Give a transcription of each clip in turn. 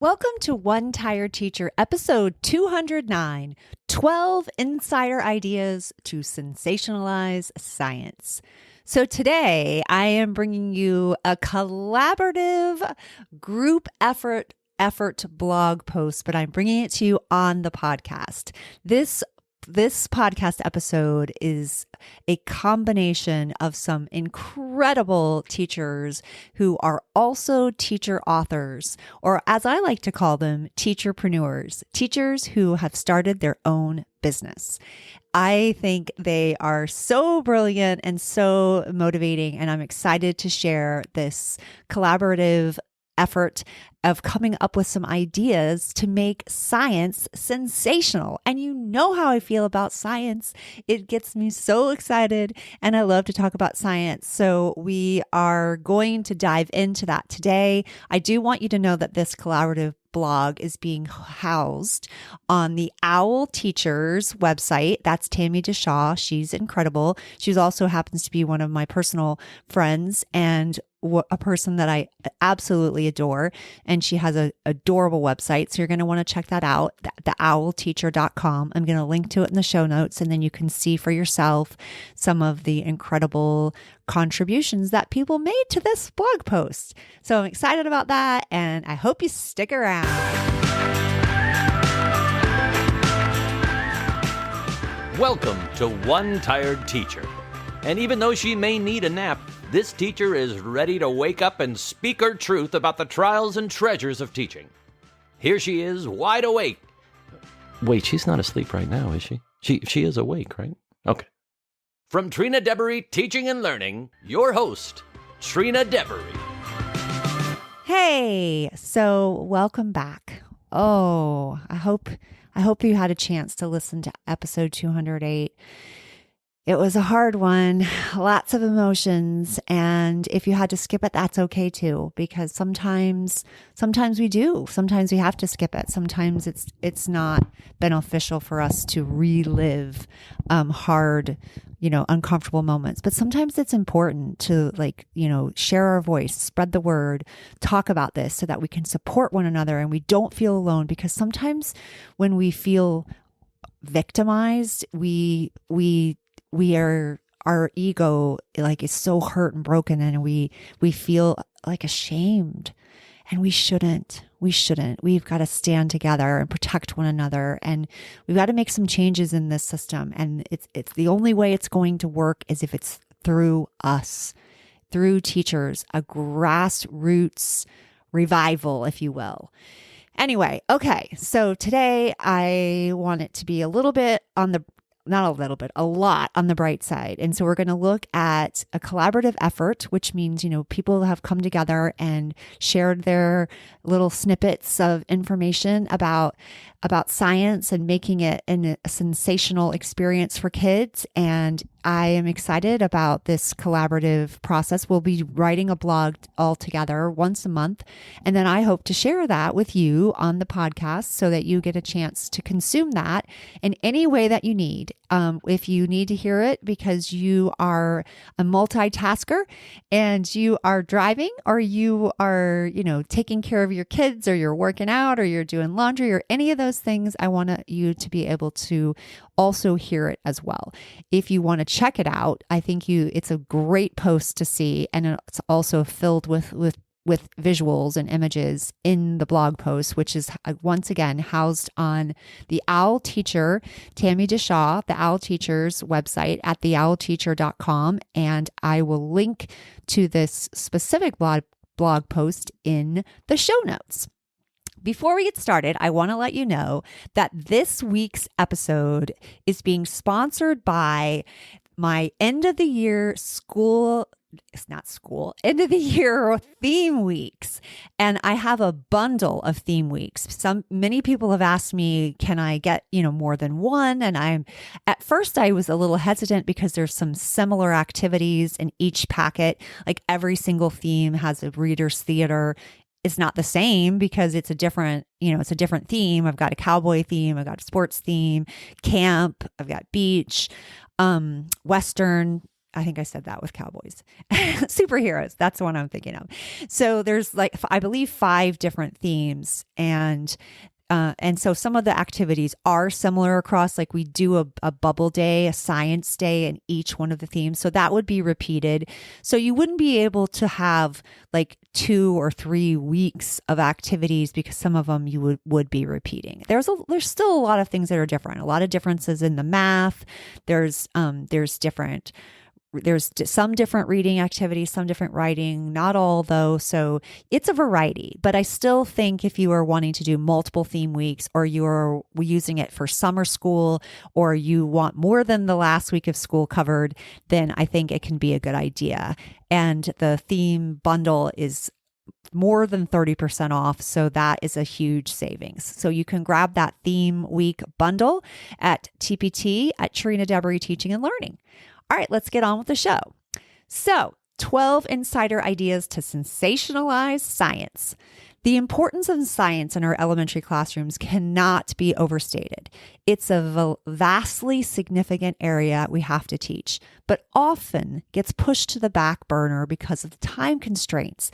Welcome to One Tired Teacher, episode 209, 12 Insider Ideas to Sensationalize Science. So today I am bringing you a collaborative group effort blog post, but I'm bringing it to you on the podcast. This podcast episode is a combination of some incredible teachers who are also teacher authors, or as I like to call them, teacherpreneurs, teachers who have started their own business. I think they are so brilliant and so motivating, and I'm excited to share this collaborative effort of coming up with some ideas to make science sensational. And you know how I feel about science. It gets me so excited, and I love to talk about science. So we are going to dive into that today. I do want you to know that this collaborative blog is being housed on the OWL Teachers website. That's Tammy DeShaw. She's incredible. She also happens to be one of my personal friends and a person that I absolutely adore. And she has an adorable website. So you're going to want to check that out, theowlteacher.com. I'm going to link to it in the show notes, and then you can see for yourself some of the incredible contributions that people made to this blog post. So I'm excited about that, and I hope you stick around. Welcome to One Tired Teacher. And even though she may need a nap, this teacher is ready to wake up and speak her truth about the trials and treasures of teaching. Here she is, wide awake. Wait, she's not asleep right now, is she? She is awake, right? Okay. From Trina Debery Teaching and Learning, your host, Trina Debery. Hey, so welcome back. Oh, I hope you had a chance to listen to episode 208. It was a hard one, lots of emotions, and if you had to skip it, that's okay too, because sometimes we do. Sometimes we have to skip it. Sometimes it's not beneficial for us to relive hard, uncomfortable moments. But sometimes it's important to share our voice, spread the word, talk about this so that we can support one another and we don't feel alone, because sometimes when we feel victimized, our ego is so hurt and broken, and we feel ashamed, and we shouldn't. We've got to stand together and protect one another, and we've got to make some changes in this system. And it's the only way it's going to work is if it's through us, through teachers, a grassroots revival, if you will. Anyway, okay. So today I want it to be a lot on the bright side. And so we're going to look at a collaborative effort, which means, people have come together and shared their little snippets of information about science and making it a sensational experience for kids. And I am excited about this collaborative process. We'll be writing a blog all together once a month. And then I hope to share that with you on the podcast so that you get a chance to consume that in any way that you need. If you need to hear it because you are a multitasker and you are driving, or you are, taking care of your kids, or you're working out, or you're doing laundry, or any of those things, I want you to be able to also hear it as well. If you want to check it out, I think it's a great post to see, and it's also filled with visuals and images in the blog post, which is once again housed on the OWL Teacher, Tammy DeShaw, the OWL Teachers website at theowlteacher.com. And I will link to this specific blog post in the show notes. Before we get started, I want to let you know that this week's episode is being sponsored by my end of the year end of the year theme weeks. And I have a bundle of theme weeks. Many people have asked me, can I get, more than one? And at first I was a little hesitant because there's some similar activities in each packet. Like every single theme has a reader's theater. It's not the same because it's a different theme. I've got a cowboy theme. I've got a sports theme, camp. I've got beach, Western, I think I said that with cowboys. Superheroes. That's the one I'm thinking of. So there's like, I believe 5 different themes. And so some of the activities are similar across, like we do a bubble day, a science day in each one of the themes. So that would be repeated. So you wouldn't be able to have like 2 or 3 weeks of activities because some of them you would be repeating. There's still a lot of things that are different, a lot of differences in the math. There's some different reading activities, some different writing, not all though. So it's a variety, but I still think if you are wanting to do multiple theme weeks or you're using it for summer school or you want more than the last week of school covered, then I think it can be a good idea. And the theme bundle is more than 30% off. So that is a huge savings. So you can grab that theme week bundle at TPT at Trina Debery Teaching and Learning. All right, let's get on with the show. So 12 insider ideas to sensationalize science. The importance of science in our elementary classrooms cannot be overstated. It's a vastly significant area we have to teach, but often gets pushed to the back burner because of time constraints.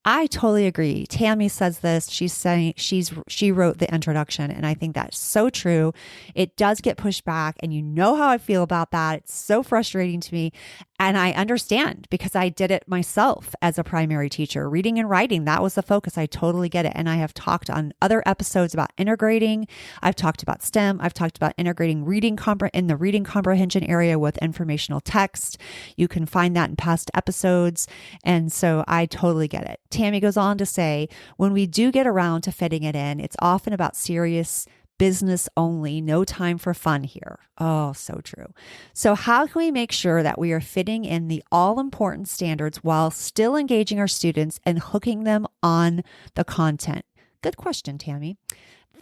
I totally agree. Tammy says this. She's saying she wrote the introduction, and I think that's so true. It does get pushed back, and you know how I feel about that. It's so frustrating to me, and I understand because I did it myself as a primary teacher. Reading and writing, that was the focus. I totally get it, and I have talked on other episodes about integrating. I've talked about STEM. I've talked about integrating reading in the reading comprehension area with informational text. You can find that in past episodes, and so I totally get it. Tammy goes on to say, when we do get around to fitting it in, it's often about serious business only, no time for fun here. Oh, so true. So how can we make sure that we are fitting in the all-important standards while still engaging our students and hooking them on the content? Good question, Tammy.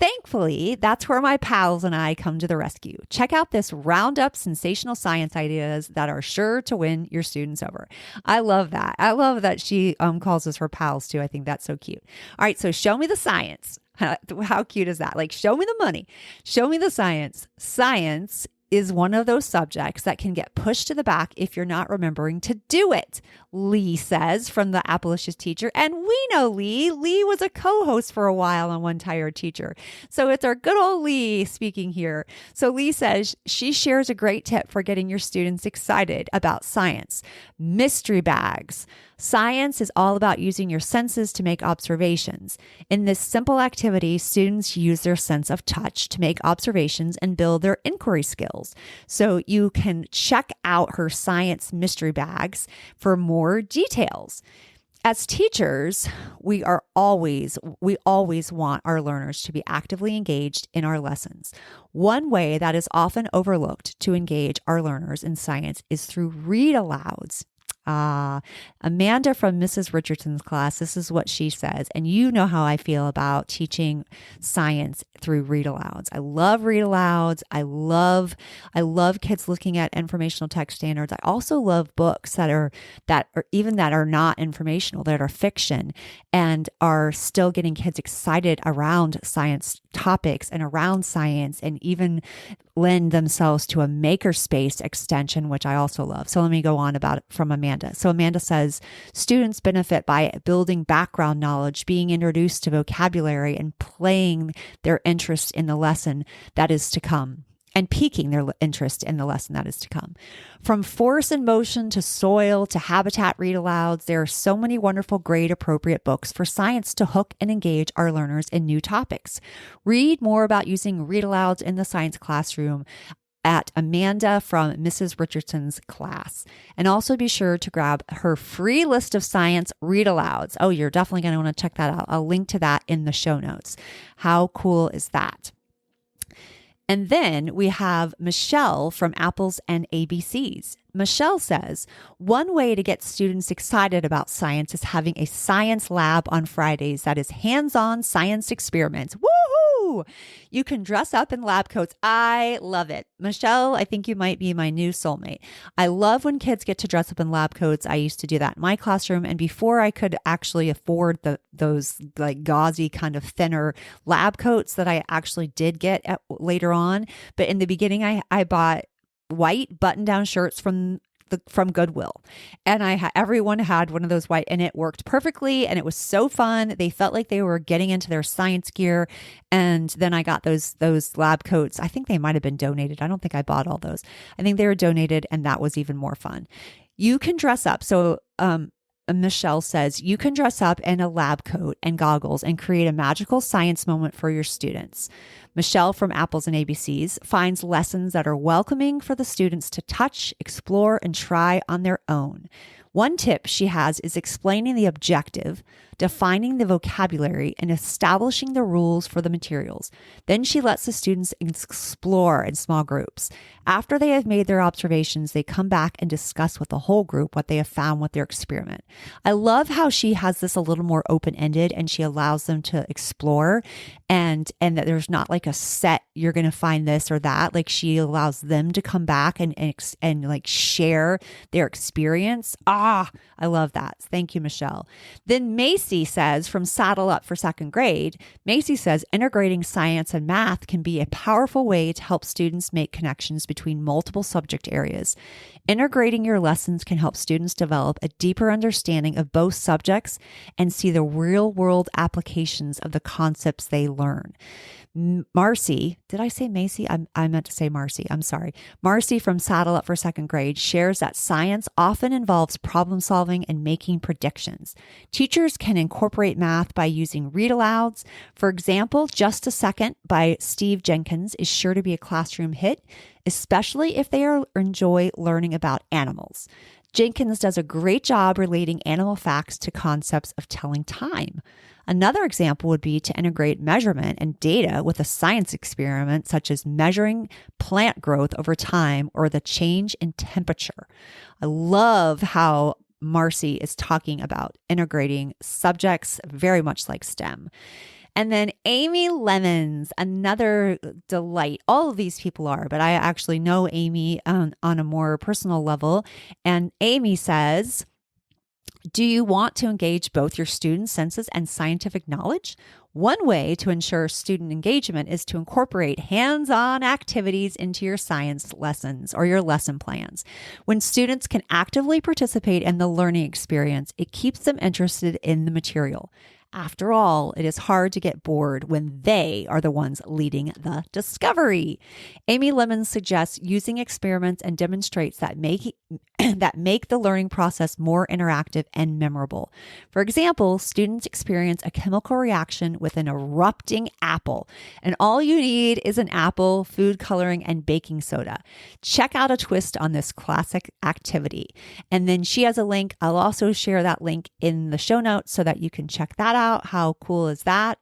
Thankfully, that's where my pals and I come to the rescue. Check out this roundup sensational science ideas that are sure to win your students over. I love that. I love that she calls us her pals too. I think that's so cute. All right, so show me the science. How cute is that? Like, show me the money. Show me the science. Science is one of those subjects that can get pushed to the back if you're not remembering to do it, Lee says from the Appalicious Teacher. And we know Lee. Lee was a co-host for a while on One Tired Teacher. So it's our good old Lee speaking here. So Lee says she shares a great tip for getting your students excited about science. Mystery bags. Science is all about using your senses to make observations. In this simple activity, students use their sense of touch to make observations and build their inquiry skills. So you can check out her science mystery bags for more details. As teachers, we always want our learners to be actively engaged in our lessons. One way that is often overlooked to engage our learners in science is through read-alouds. Amanda from Mrs. Richardson's class, this is what she says. And you know how I feel about teaching science through read-alouds. I love read-alouds. I love kids looking at informational text standards. I also love books that are not informational, that are fiction and are still getting kids excited around science topics and around science, and even lend themselves to a makerspace extension, which I also love. So let me go on about it from Amanda. So Amanda says, students benefit by building background knowledge, being introduced to vocabulary, and playing their interest in the lesson that is to come, and piquing their interest in the lesson that is to come. From force and motion to soil to habitat read-alouds, there are so many wonderful grade-appropriate books for science to hook and engage our learners in new topics. Read more about using read-alouds in the science classroom at Amanda from Mrs. Richardson's class. And also be sure to grab her free list of science read-alouds. Oh, you're definitely going to want to check that out. I'll link to that in the show notes. How cool is that? And then we have Michelle from Apples and ABCs. Michelle says, one way to get students excited about science is having a science lab on Fridays that is hands-on science experiments. Woohoo! You can dress up in lab coats. I love it. Michelle, I think you might be my new soulmate. I love when kids get to dress up in lab coats. I used to do that in my classroom. And before I could actually afford those like gauzy kind of thinner lab coats that I actually did get later on. But in the beginning, I bought white button-down shirts from from Goodwill. And everyone had one of those white, and it worked perfectly. And it was so fun. They felt like they were getting into their science gear. And then I got those lab coats. I think they might have been donated. I don't think I bought all those. I think they were donated, and that was even more fun. You can dress up. So, Michelle says, you can dress up in a lab coat and goggles and create a magical science moment for your students. Michelle from Apples and ABCs finds lessons that are welcoming for the students to touch, explore, and try on their own. One tip she has is explaining the objective, defining the vocabulary, and establishing the rules for the materials. Then she lets the students explore in small groups. After they have made their observations, they come back and discuss with the whole group what they have found with their experiment. I love how she has this a little more open-ended, and she allows them to explore, and that there's not like a set, you're going to find this or that. Like, she allows them to come back and like share their experience. I love that. Thank you, Michelle. Then Macy says, from Saddle Up for second grade, Macy says, integrating science and math can be a powerful way to help students make connections between multiple subject areas. Integrating your lessons can help students develop a deeper understanding of both subjects and see the real-world applications of the concepts they learn. Marcy, did I say Macy? I meant to say Marcy. I'm sorry. Marcy from Saddle Up for second grade shares that science often involves problem solving and making predictions. Teachers can incorporate math by using read alouds. For example, Just a Second by Steve Jenkins is sure to be a classroom hit, especially if they enjoy learning about animals. Jenkins does a great job relating animal facts to concepts of telling time. Another example would be to integrate measurement and data with a science experiment, such as measuring plant growth over time or the change in temperature. I love how Marcy is talking about integrating subjects very much like STEM. And then Amy Lemons, another delight. All of these people are, but I actually know Amy on a more personal level. And Amy says, do you want to engage both your students' senses and scientific knowledge? One way to ensure student engagement is to incorporate hands-on activities into your science lessons or your lesson plans. When students can actively participate in the learning experience, it keeps them interested in the material. After all, it is hard to get bored when they are the ones leading the discovery. Amy Lemons suggests using experiments and demonstrates that make the learning process more interactive and memorable. For example, students experience a chemical reaction with an erupting apple, and all you need is an apple, food coloring, and baking soda. Check out a twist on this classic activity. And then she has a link. I'll also share that link in the show notes so that you can check that out. How cool is that?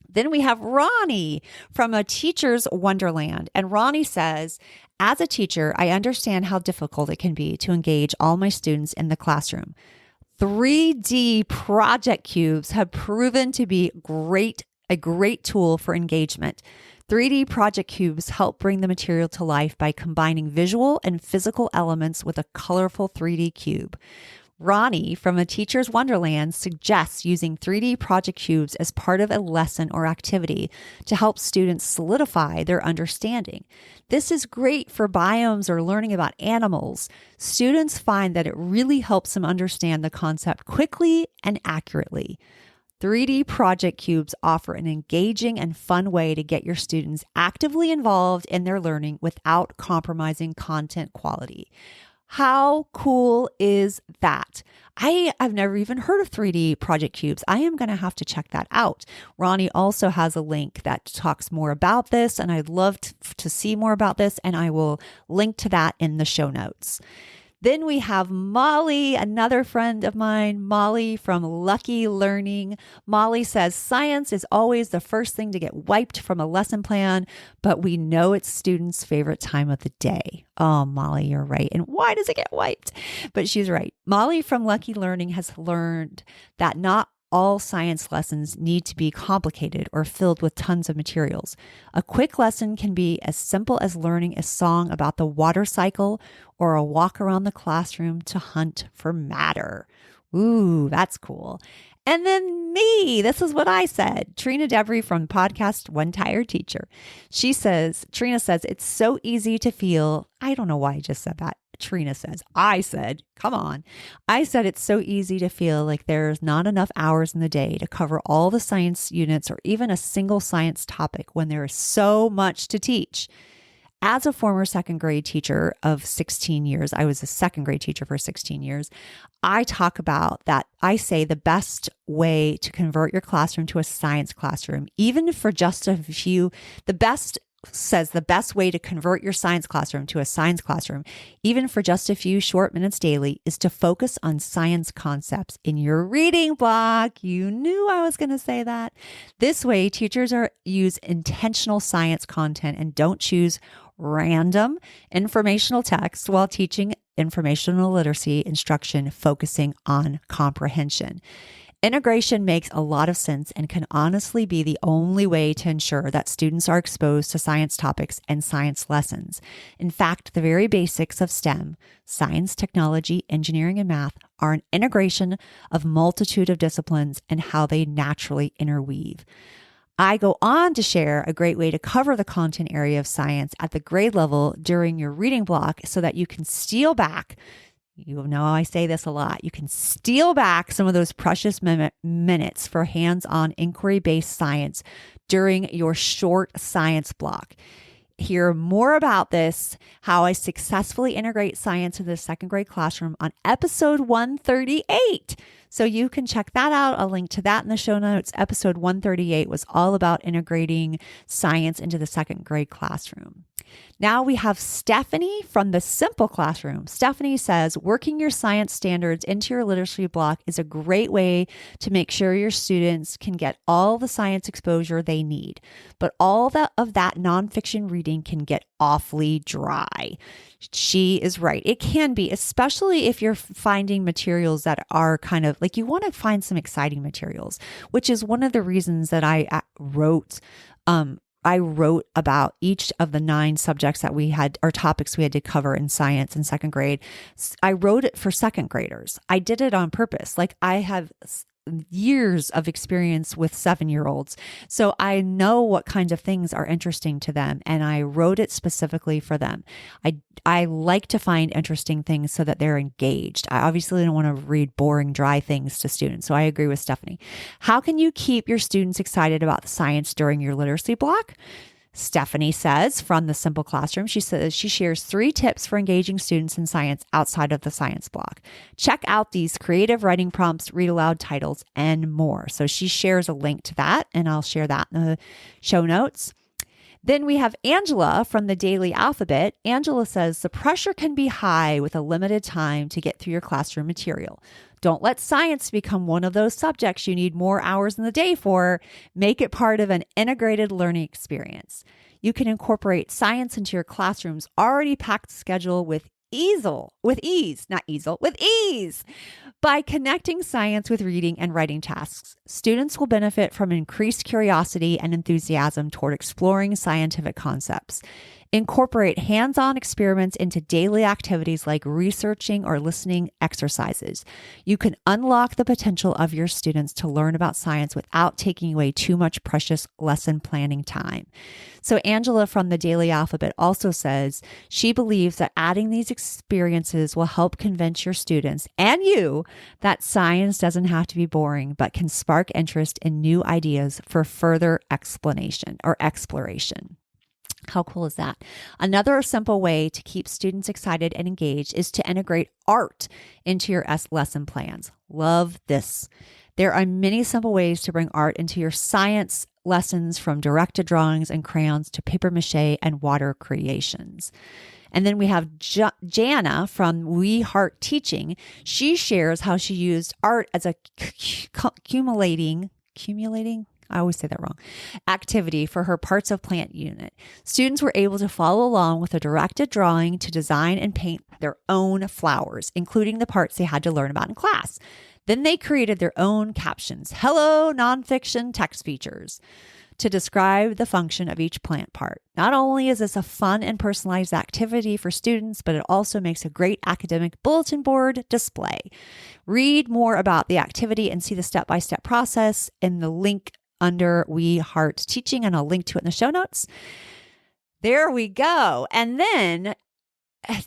Then we have Ronnie from A Teacher's Wonderland. And Ronnie says, as a teacher, I understand how difficult it can be to engage all my students in the classroom. 3D project cubes have proven to be a great tool for engagement. 3D project cubes help bring the material to life by combining visual and physical elements with a colorful 3D cube. Ronnie from A Teacher's Wonderland suggests using 3D project cubes as part of a lesson or activity to help students solidify their understanding. This is great for biomes or learning about animals. Students find that it really helps them understand the concept quickly and accurately. 3D project cubes offer an engaging and fun way to get your students actively involved in their learning without compromising content quality. How cool is that? I've never even heard of 3D project cubes. I am going to have to check that out. Ronnie also has a link that talks more about this, and I'd love to see more about this, and I will link to that in the show notes. Then we have Molly, another friend of mine, Molly from Lucky Learning. Molly says, science is always the first thing to get wiped from a lesson plan, but we know it's students' favorite time of the day. Oh, Molly, you're right. And why does it get wiped? But she's right. Molly from Lucky Learning has learned that not all science lessons need to be complicated or filled with tons of materials. A quick lesson can be as simple as learning a song about the water cycle or a walk around the classroom to hunt for matter. Ooh, that's cool. And then me, this is what I said. Trina Debris from podcast One Tired Teacher. Trina says, it's so easy to feel, I don't know why I just said that. Trina says, come on. I said it's so easy to feel like there's not enough hours in the day to cover all the science units or even a single science topic when there is so much to teach. As a former second grade teacher of 16 years, I was a second grade teacher for 16 years. I talk about that. I say the best way to convert your classroom to a science classroom, even for just a few, the best way to convert your science classroom to a science classroom, even for just a few short minutes daily, is to focus on science concepts in your reading block. You knew I was going to say that. This way, teachers use intentional science content and don't choose random informational text while teaching informational literacy instruction, focusing on comprehension. Integration makes a lot of sense and can honestly be the only way to ensure that students are exposed to science topics and science lessons. In fact, the very basics of STEM, science, technology, engineering, and math, are an integration of multitude of disciplines and how they naturally interweave. I go on to share a great way to cover the content area of science at the grade level during your reading block so that you can steal back. You know, I say this a lot. You can steal back some of those precious minutes for hands-on inquiry-based science during your short science block. Hear more about this, how I successfully integrate science into the second grade classroom on episode 138. So you can check that out. I'll link to that in the show notes. Episode 138 was all about integrating science into the second grade classroom. Now we have Stephanie from the Simple Classroom. Stephanie says, working your science standards into your literacy block is a great way to make sure your students can get all the science exposure they need. But all of that nonfiction reading can get awfully dry. She is right. It can be, especially if you're finding materials that are kind of like, you want to find some exciting materials, which is one of the reasons that I wrote about each of the 9 subjects that we had, or topics we had to cover in science in second grade. I wrote it for second graders. I did it on purpose. Like, I have years of experience with 7-year-olds. So I know what kinds of things are interesting to them. And I wrote it specifically for them. I like to find interesting things so that they're engaged. I obviously don't want to read boring, dry things to students. So I agree with Stephanie. How can you keep your students excited about the science during your literacy block? Stephanie says from the Simple Classroom, she says she shares 3 tips for engaging students in science outside of the science block. Check out these creative writing prompts, read aloud titles, and more. So she shares a link to that, and I'll share that in the show notes. Then we have Angela from the Daily Alphabet. Angela says the pressure can be high with a limited time to get through your classroom material. Don't let science become one of those subjects you need more hours in the day for. Make it part of an integrated learning experience. You can incorporate science into your classroom's already packed schedule with ease. By connecting science with reading and writing tasks, students will benefit from increased curiosity and enthusiasm toward exploring scientific concepts. Incorporate hands-on experiments into daily activities like researching or listening exercises. You can unlock the potential of your students to learn about science without taking away too much precious lesson planning time. So Angela from the Daily Alphabet also says she believes that adding these experiences will help convince your students and you that science doesn't have to be boring, but can spark interest in new ideas for further explanation or exploration. How cool is that? Another simple way to keep students excited and engaged is to integrate art into your lesson plans. Love this. There are many simple ways to bring art into your science lessons, from directed drawings and crayons to paper mache and water creations. And then we have Jana from We Heart Teaching. She shares how she used art as a accumulating, I always say that wrong, activity for her parts of plant unit. Students were able to follow along with a directed drawing to design and paint their own flowers, including the parts they had to learn about in class. Then they created their own captions. Hello, nonfiction text features. to describe the function of each plant part. Not only is this a fun and personalized activity for students, but it also makes a great academic bulletin board display. Read more about the activity and see the step-by-step process in the link under We Heart Teaching, and I'll link to it in the show notes. There we go. And then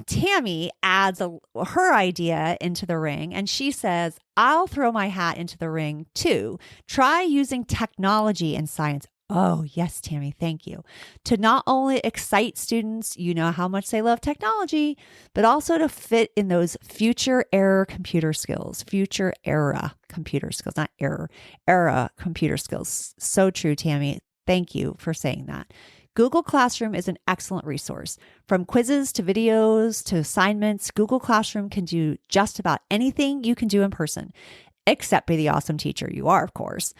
Tammy adds her idea into the ring, and she says, I'll throw my hat into the ring too. Try using technology in science. Oh, yes, Tammy, thank you. To not only excite students, you know how much they love technology, but also to fit in those future era computer skills, not error, era computer skills. So true, Tammy. Thank you for saying that. Google Classroom is an excellent resource. From quizzes to videos to assignments, Google Classroom can do just about anything you can do in person, except be the awesome teacher you are, of course.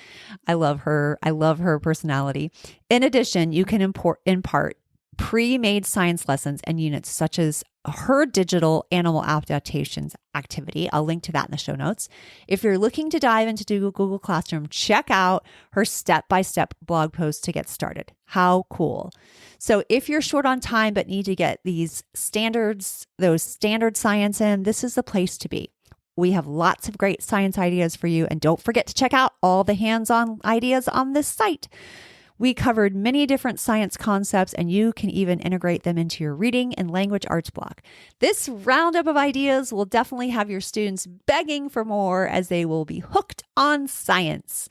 I love her. I love her personality. In addition, you can impart pre-made science lessons and units such as her digital animal adaptations activity. I'll link to that in the show notes. If you're looking to dive into Google Classroom, check out her step-by-step blog post to get started. How cool. So if you're short on time but need to get those standard science in, this is the place to be. We have lots of great science ideas for you, and don't forget to check out all the hands-on ideas on this site. We covered many different science concepts, and you can even integrate them into your reading and language arts block. This roundup of ideas will definitely have your students begging for more, as they will be hooked on science.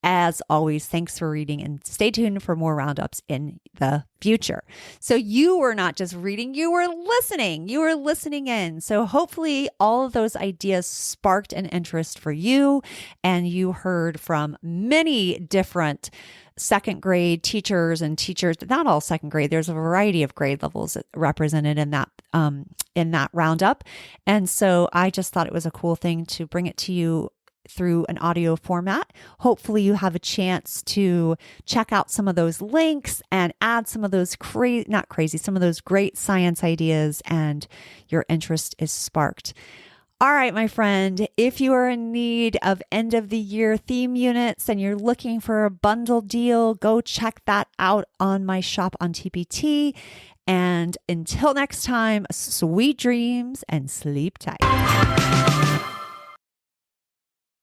As always, thanks for reading, and stay tuned for more roundups in the future. So you were not just reading, you were listening. You were listening in. So hopefully all of those ideas sparked an interest for you, and you heard from many different second grade teachers and teachers, not all second grade. There's a variety of grade levels represented in that roundup. And so I just thought it was a cool thing to bring it to you through an audio format. Hopefully you have a chance to check out some of those links and add some of those some of those great science ideas, and your interest is sparked. All right, my friend, if you are in need of end of the year theme units and you're looking for a bundle deal, go check that out on my shop on TPT. And until next time, sweet dreams and sleep tight.